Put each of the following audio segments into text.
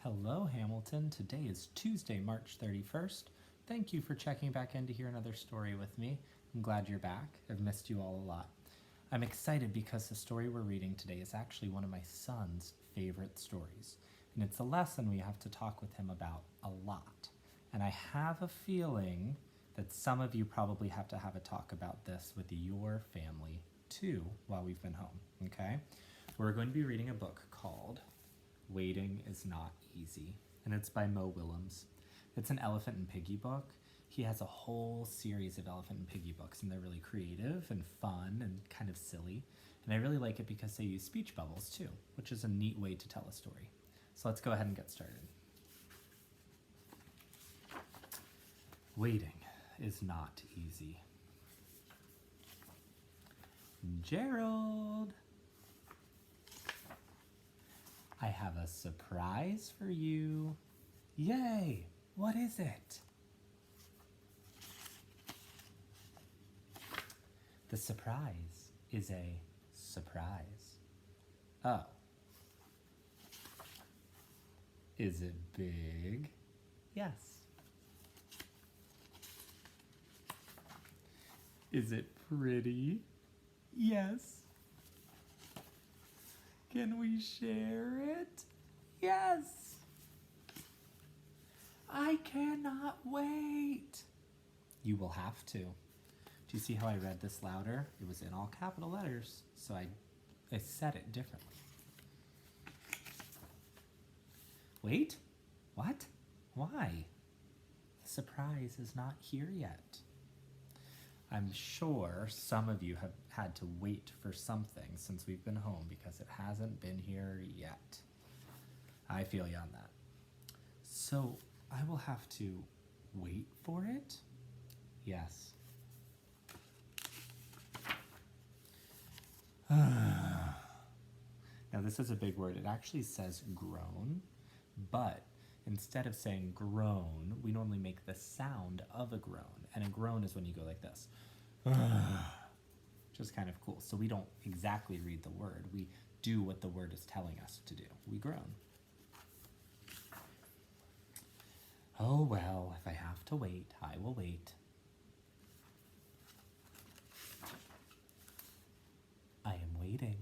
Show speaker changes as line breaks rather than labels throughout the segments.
Hello, Hamilton. Today is Tuesday, March 31st. Thank you for checking back in to hear another story with me. I'm glad you're back. I've missed you all a lot. I'm excited because the story we're reading today is actually one of my son's favorite stories, and it's a lesson we have to talk with him about a lot. And I have a feeling that some of you probably have to have a talk about this with your family too while we've been home, okay? We're going to be reading a book called Waiting is Not Easy, and it's by Mo Willems. It's an Elephant and Piggy book. He has a whole series of Elephant and Piggy books, and they're really creative and fun and kind of silly. And I really like it because they use speech bubbles too, which is a neat way to tell a story. So let's go ahead and get started. Waiting is not easy. Gerald! I have a surprise for you. Yay! What is it? The surprise is a surprise. Oh. Is it big? Yes. Is it pretty? Yes. Can we share it? Yes. I cannot wait. You will have to. Do you see how I read this louder? It was in all capital letters, so I said it differently. Wait? What? Why? The surprise is not here yet. I'm sure some of you have had to wait for something since we've been home because it hasn't been here yet. I feel you on that. So I will have to wait for it? Yes. Now this is a big word. It actually says groan, but instead of saying groan, we normally make the sound of a groan. And a groan is when you go like this. Which is kind of cool. So we don't exactly read the word. We do what the word is telling us to do. We groan. Oh well, if I have to wait, I will wait. I am waiting.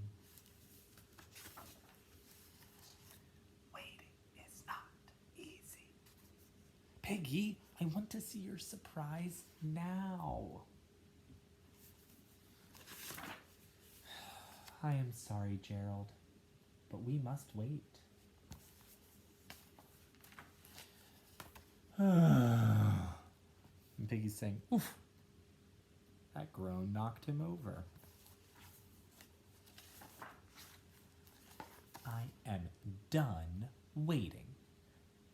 Waiting is not easy. Piggy, I want to see your surprise now. I am sorry, Gerald, but we must wait. And Piggy's saying, oof. That groan knocked him over. I am done waiting.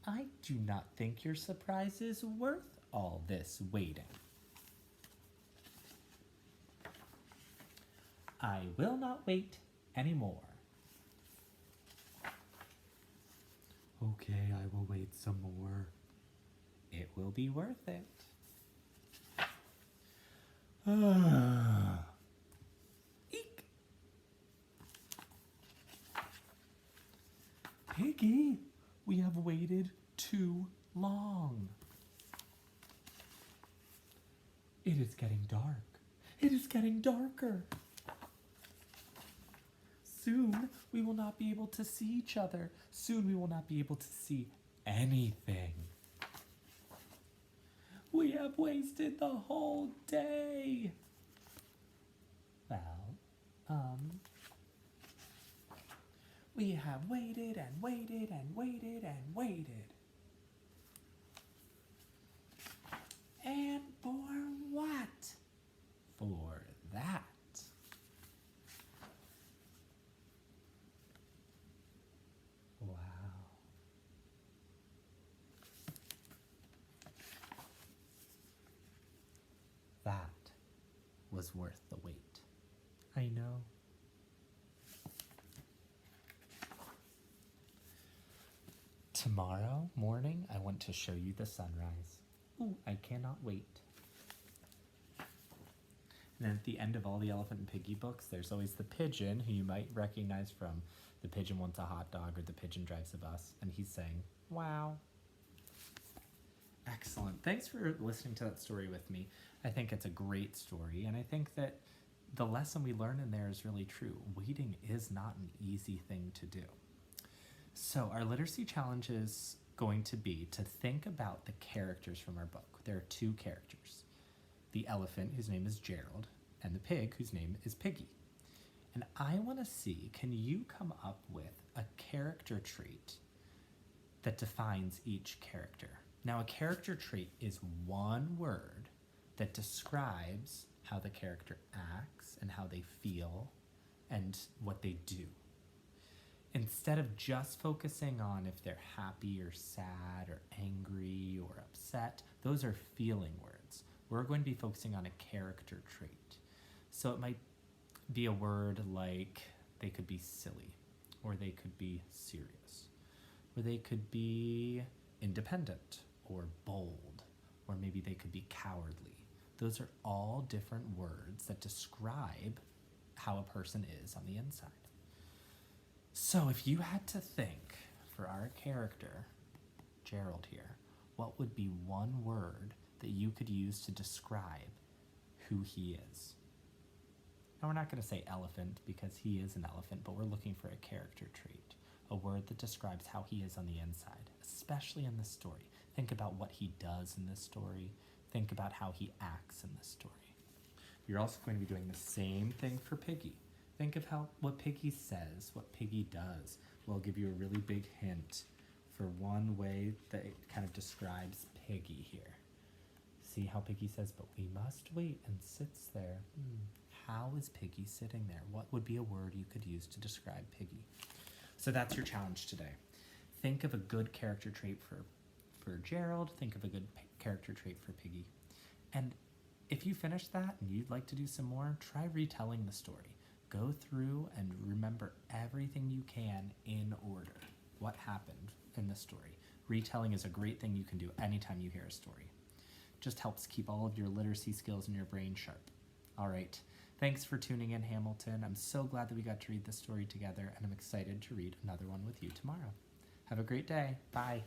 I do not think your surprise is worth all this waiting. I will not wait anymore. Okay, I will wait some more. It will be worth it. Eek! Piggy, we have waited too long. It is getting dark. It is getting darker. Soon we will not be able to see each other. Soon we will not be able to see anything. We have wasted the whole day. Well, we have waited and waited and waited and waited. And for what? For that. Wow. That was worth the wait. I know. Tomorrow morning, I want to show you the sunrise. Ooh, I cannot wait. And then at the end of all the Elephant and Piggy books, there's always the pigeon, who you might recognize from The Pigeon Wants a Hot Dog or The Pigeon Drives a Bus, and he's saying, Wow. Excellent. Thanks for listening to that story with me. I think it's a great story, and I think that the lesson we learn in there is really true. Waiting is not an easy thing to do. So, our literacy challenge is going to be to think about the characters from our book. There are two characters, the elephant, whose name is Gerald, and the pig, whose name is Piggy. And I want to see, can you come up with a character trait that defines each character? Now, a character trait is one word that describes how the character acts and how they feel and what they do. Instead of just focusing on if they're happy or sad or angry or upset, those are feeling words. We're going to be focusing on a character trait. So it might be a word like they could be silly, or they could be serious, or they could be independent or bold, or maybe they could be cowardly. Those are all different words that describe how a person is on the inside. So if you had to think for our character, Gerald here, what would be one word that you could use to describe who he is? Now, we're not going to say elephant because he is an elephant, but we're looking for a character trait, a word that describes how he is on the inside, especially in this story. Think about what he does in this story. Think about how he acts in this story. You're also going to be doing the same thing for Piggy. Think of what Piggy says, what Piggy does. We'll give you a really big hint for one way that it kind of describes Piggy here. See how Piggy says, but we must wait, and sits there. How is Piggy sitting there? What would be a word you could use to describe Piggy? So that's your challenge today. Think of a good character trait for Gerald. Think of a good character trait for Piggy. And if you finish that and you'd like to do some more, try retelling the story. Go through and remember everything you can in order. What happened in the story. Retelling is a great thing you can do anytime you hear a story. Just helps keep all of your literacy skills in your brain sharp. All right. Thanks for tuning in, Hamilton. I'm so glad that we got to read this story together, and I'm excited to read another one with you tomorrow. Have a great day. Bye.